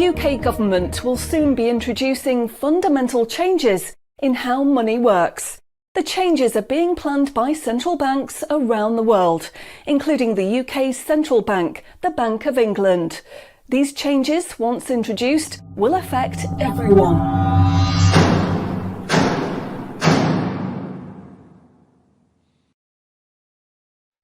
The UK government will soon be introducing fundamental changes in how money works. The changes are being planned by central banks around the world, including the UK's central bank, the Bank of England. These changes, once introduced, will affect everyone.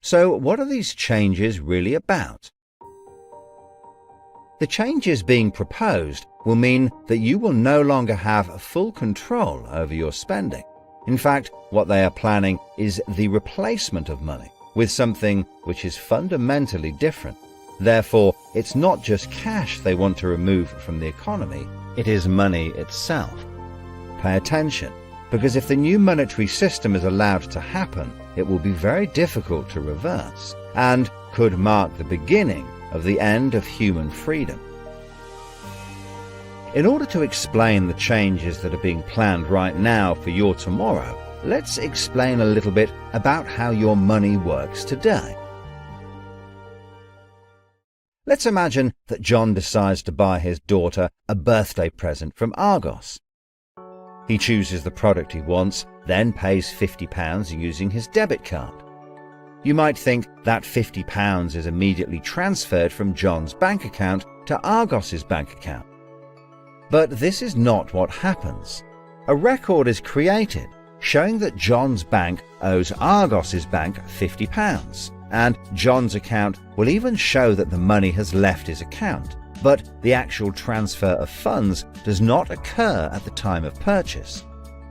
So, what are these changes really about? The changes being proposed will mean that you will no longer have full control over your spending. In fact, what they are planning is the replacement of money with something which is fundamentally different. Therefore, it's not just cash they want to remove from the economy, it is money itself. Pay attention, because if the new monetary system is allowed to happen, it will be very difficult to reverse and could mark the beginning of the end of human freedom. In order to explain the changes that are being planned right now for your tomorrow, let's explain a little bit about how your money works today. Let's imagine that John decides to buy his daughter a birthday present from Argos. He chooses the product he wants, then pays £50 using his debit card. You might think that £50 is immediately transferred from John's bank account to Argos's bank account. But this is not what happens. A record is created showing that John's bank owes Argos's bank £50, and John's account will even show that the money has left his account, but the actual transfer of funds does not occur at the time of purchase.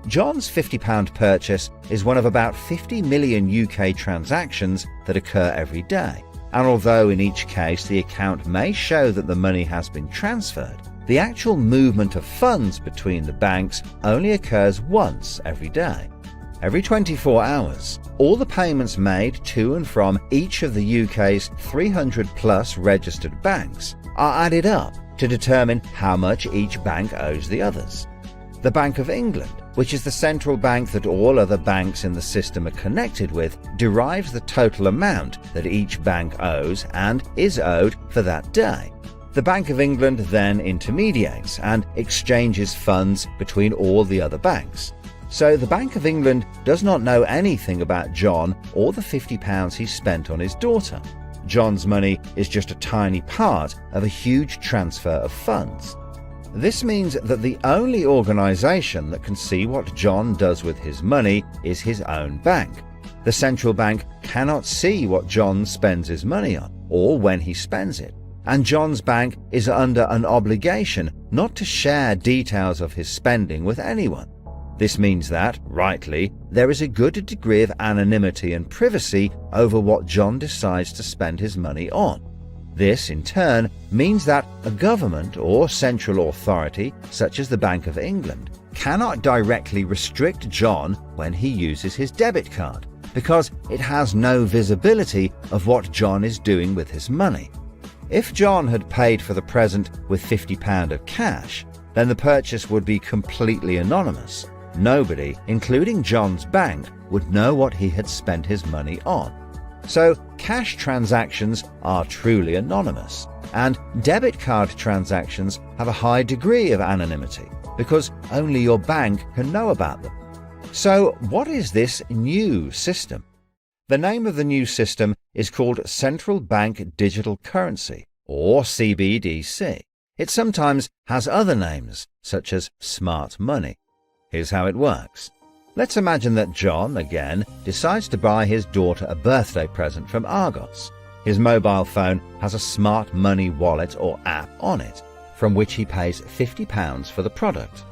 John's £50 purchase is one of about 50 million UK transactions that occur every day, and although in each case the account may show that the money has been transferred, the actual movement of funds between the banks only occurs once every day. Every 24 hours, all the payments made to and from each of the UK's 300 plus registered banks are added up to determine how much each bank owes the others. The Bank of England, which is the central bank that all other banks in the system are connected with, derives the total amount that each bank owes and is owed for that day. The Bank of England then intermediates and exchanges funds between all the other banks. So the Bank of England does not know anything about John or the £50 he spent on his daughter. John's money is just a tiny part of a huge transfer of funds. This means that the only organisation that can see what John does with his money is his own bank. The central bank cannot see what John spends his money on or when he spends it, and John's bank is under an obligation not to share details of his spending with anyone. This means that, rightly, there is a good degree of anonymity and privacy over what John decides to spend his money on. This, in turn, means that a government or central authority, such as the Bank of England, cannot directly restrict John when he uses his debit card, because it has no visibility of what John is doing with his money. If John had paid for the present with £50 of cash, then the purchase would be completely anonymous. Nobody, including John's bank, would know what he had spent his money on. So, cash transactions are truly anonymous, and debit card transactions have a high degree of anonymity, because only your bank can know about them. So, what is this new system? The name of the new system is called Central Bank Digital Currency, or CBDC. It sometimes has other names, such as smart money. Here's how it works. Let's imagine that John, again, decides to buy his daughter a birthday present from Argos. His mobile phone has a smart money wallet or app on it, from which he pays £50 for the product.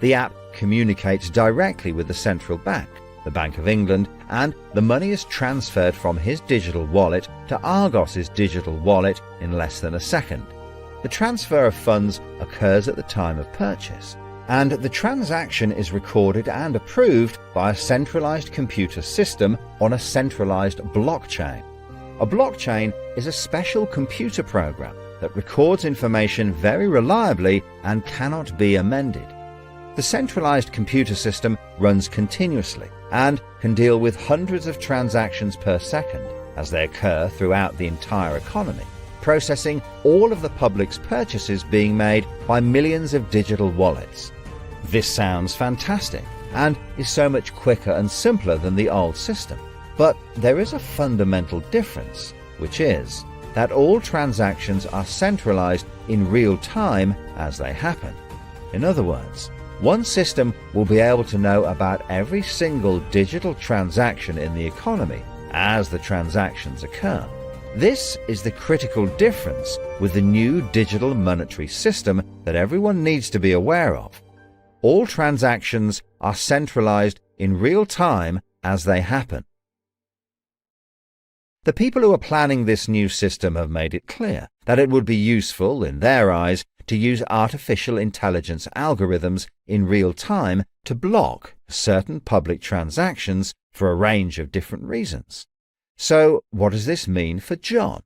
The app communicates directly with the central bank, the Bank of England, and the money is transferred from his digital wallet to Argos's digital wallet in less than a second. The transfer of funds occurs at the time of purchase, and the transaction is recorded and approved by a centralized computer system on a centralized blockchain. A blockchain is a special computer program that records information very reliably and cannot be amended. The centralized computer system runs continuously and can deal with hundreds of transactions per second as they occur throughout the entire economy. processing all of the public's purchases being made by millions of digital wallets. This sounds fantastic and is so much quicker and simpler than the old system. But there is a fundamental difference, which is that all transactions are centralized in real time as they happen. In other words, one system will be able to know about every single digital transaction in the economy as the transactions occur. This is the critical difference with the new digital monetary system that everyone needs to be aware of. All transactions are centralized in real time as they happen. The people who are planning this new system have made it clear that it would be useful, in their eyes, to use artificial intelligence algorithms in real time to block certain public transactions for a range of different reasons. So, what does this mean for John?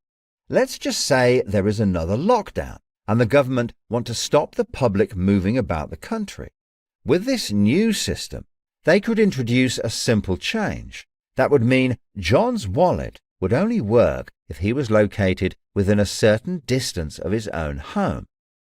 Let's just say there is another lockdown and the government want to stop the public moving about the country. With this new system, they could introduce a simple change. That would mean John's wallet would only work if he was located within a certain distance of his own home.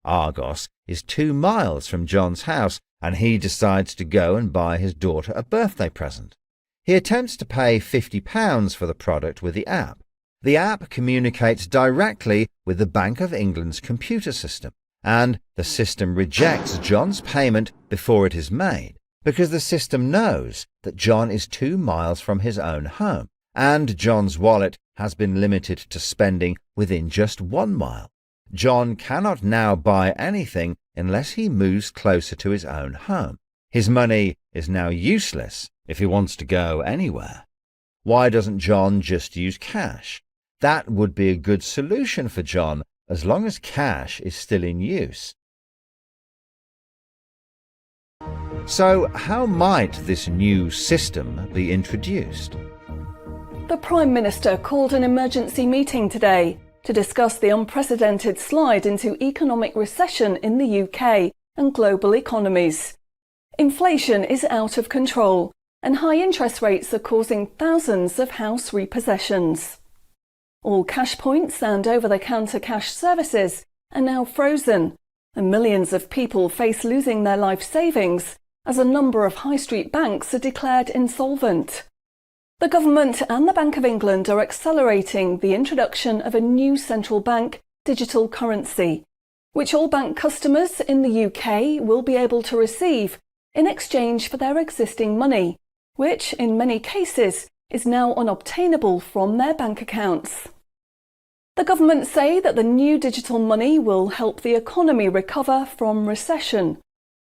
Argos is 2 miles from John's house, and he decides to go and buy his daughter a birthday present. He attempts to pay £50 for the product with the app. The app communicates directly with the Bank of England's computer system, and the system rejects John's payment before it is made, because the system knows that John is 2 miles from his own home, and John's wallet has been limited to spending within just 1 mile. John cannot now buy anything unless he moves closer to his own home. His money is now useless if he wants to go anywhere. Why doesn't John just use cash? That would be a good solution for John as long as cash is still in use. So, how might this new system be introduced? The Prime Minister called an emergency meeting today to discuss the unprecedented slide into economic recession in the UK and global economies. Inflation is out of control, and high interest rates are causing thousands of house repossessions. All cash points and over-the-counter cash services are now frozen, and millions of people face losing their life savings as a number of high street banks are declared insolvent. The government and the Bank of England are accelerating the introduction of a new central bank digital currency, which all bank customers in the UK will be able to receive in exchange for their existing money, which in many cases is now unobtainable from their bank accounts. The government say that the new digital money will help the economy recover from recession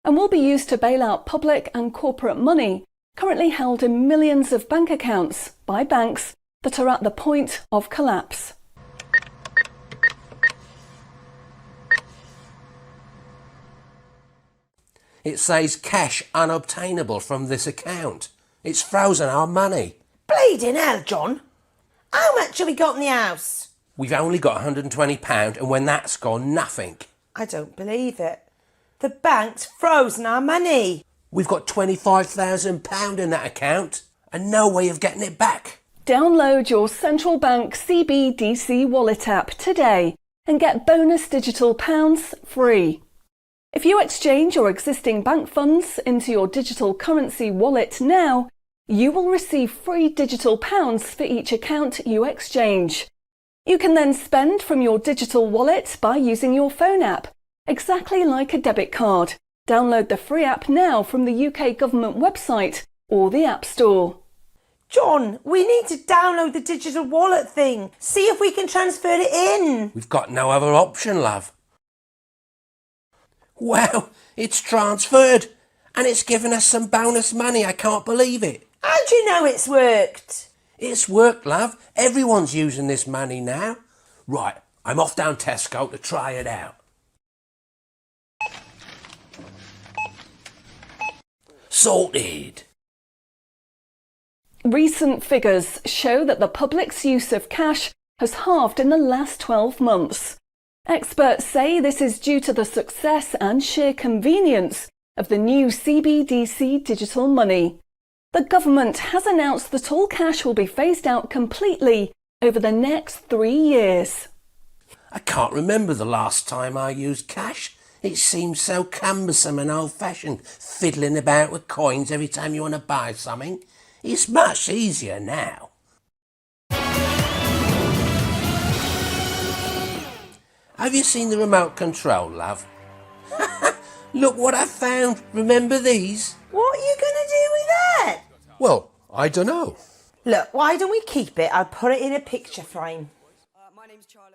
and will be used to bail out public and corporate money currently held in millions of bank accounts by banks that are at the point of collapse. It says cash unobtainable from this account. It's frozen our money. Bleeding hell, John. How much have we got in the house? We've only got £120, and when that's gone, nothing. I don't believe it. The bank's frozen our money. We've got £25,000 in that account and no way of getting it back. Download your central bank CBDC wallet app today and get bonus digital pounds free. If you exchange your existing bank funds into your digital currency wallet now, you will receive free digital pounds for each account you exchange. You can then spend from your digital wallet by using your phone app, exactly like a debit card. Download the free app now from the UK government website or the App Store. John, we need to download the digital wallet thing. See if we can transfer it in. We've got no other option, love. Wow, it's transferred and it's given us some bonus money. I can't believe it. How do you know it's worked? It's worked, love. Everyone's using this money now. Right, I'm off down Tesco to try it out. Sorted. Recent figures show that the public's use of cash has halved in the last 12 months. Experts say this is due to the success and sheer convenience of the new CBDC digital money. The government has announced that all cash will be phased out completely over the next 3 years. I can't remember the last time I used cash. It seems so cumbersome and old-fashioned, fiddling about with coins every time you want to buy something. It's much easier now. Have you seen the remote control, love? Look what I found. Remember these? What are you going to do with that? Well, I don't know. Look, why don't we keep it? I'll put it in a picture frame. My name's Charlie.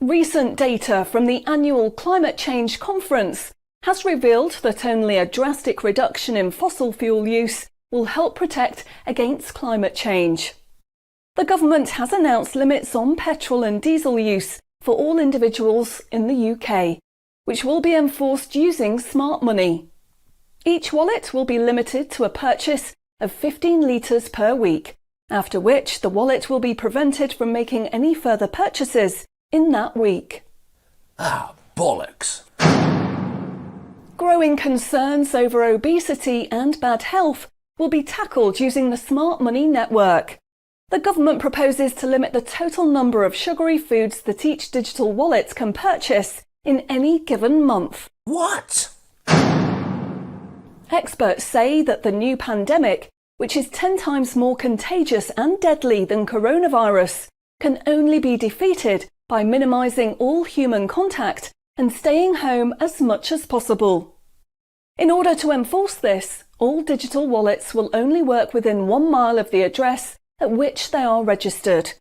Recent data from the annual Climate Change Conference has revealed that only a drastic reduction in fossil fuel use will help protect against climate change. The government has announced limits on petrol and diesel use for all individuals in the UK, which will be enforced using smart money. Each wallet will be limited to a purchase of 15 litres per week, after which the wallet will be prevented from making any further purchases in that week. Ah, bollocks. Growing concerns over obesity and bad health will be tackled using the Smart Money network. The government proposes to limit the total number of sugary foods that each digital wallet can purchase in any given month. What? Experts say that the new pandemic, which is 10 times more contagious and deadly than coronavirus, can only be defeated by minimising all human contact and staying home as much as possible. In order to enforce this, all digital wallets will only work within 1 mile of the address at which they are registered.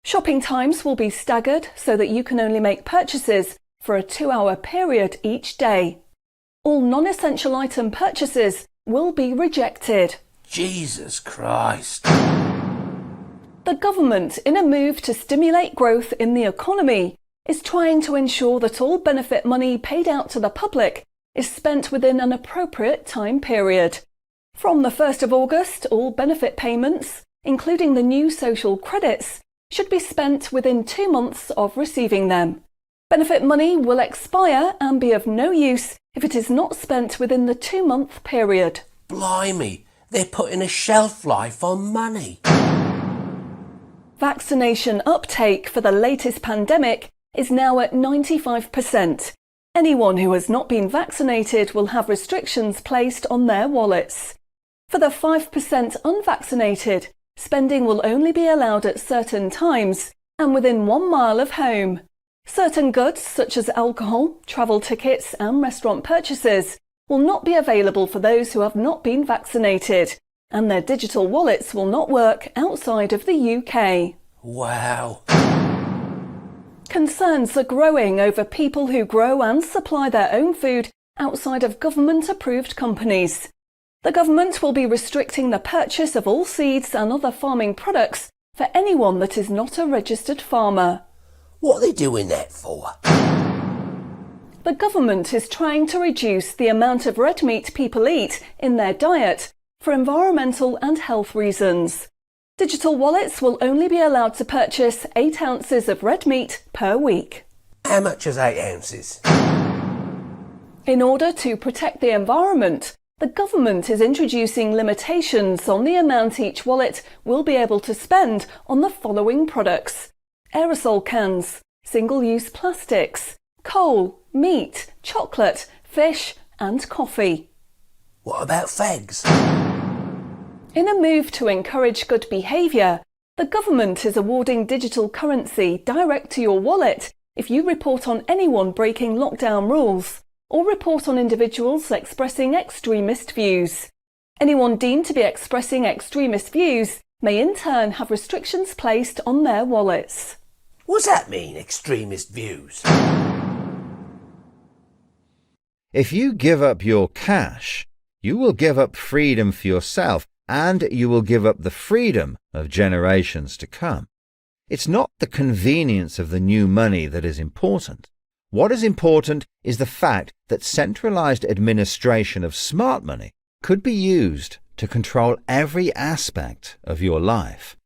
Shopping times will be staggered so that you can only make purchases for a 2-hour period each day. All non-essential item purchases will be rejected. Jesus Christ. The government, in a move to stimulate growth in the economy, is trying to ensure that all benefit money paid out to the public is spent within an appropriate time period. From the 1st of August, all benefit payments, including the new social credits, should be spent within 2 months of receiving them. Benefit money will expire and be of no use if it is not spent within the 2-month period. Blimey, they're putting a shelf life on money. Vaccination uptake for the latest pandemic is now at 95%. Anyone who has not been vaccinated will have restrictions placed on their wallets. For the 5% unvaccinated, spending will only be allowed at certain times and within 1 mile of home. Certain goods, such as alcohol, travel tickets and restaurant purchases, will not be available for those who have not been vaccinated, and their digital wallets will not work outside of the UK. Wow. Concerns are growing over people who grow and supply their own food outside of government-approved companies. The government will be restricting the purchase of all seeds and other farming products for anyone that is not a registered farmer. What are they doing that for? The government is trying to reduce the amount of red meat people eat in their diet for environmental and health reasons. Digital wallets will only be allowed to purchase 8 ounces of red meat per week. How much is 8 ounces? In order to protect the environment, the government is introducing limitations on the amount each wallet will be able to spend on the following products: aerosol cans, single-use plastics, coal, meat, chocolate, fish and coffee. What about fags? In a move to encourage good behaviour, the government is awarding digital currency direct to your wallet if you report on anyone breaking lockdown rules or report on individuals expressing extremist views. Anyone deemed to be expressing extremist views may in turn have restrictions placed on their wallets. What's that mean, extremist views? If you give up your cash, you will give up freedom for yourself, and you will give up the freedom of generations to come. It's not the convenience of the new money that is important. What is important is the fact that centralized administration of smart money could be used to control every aspect of your life.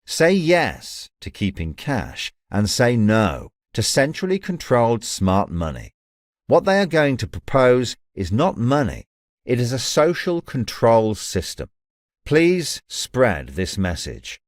Say yes to keeping cash and say no to centrally controlled smart money. What they are going to propose is not money, it is a social control system. Please spread this message.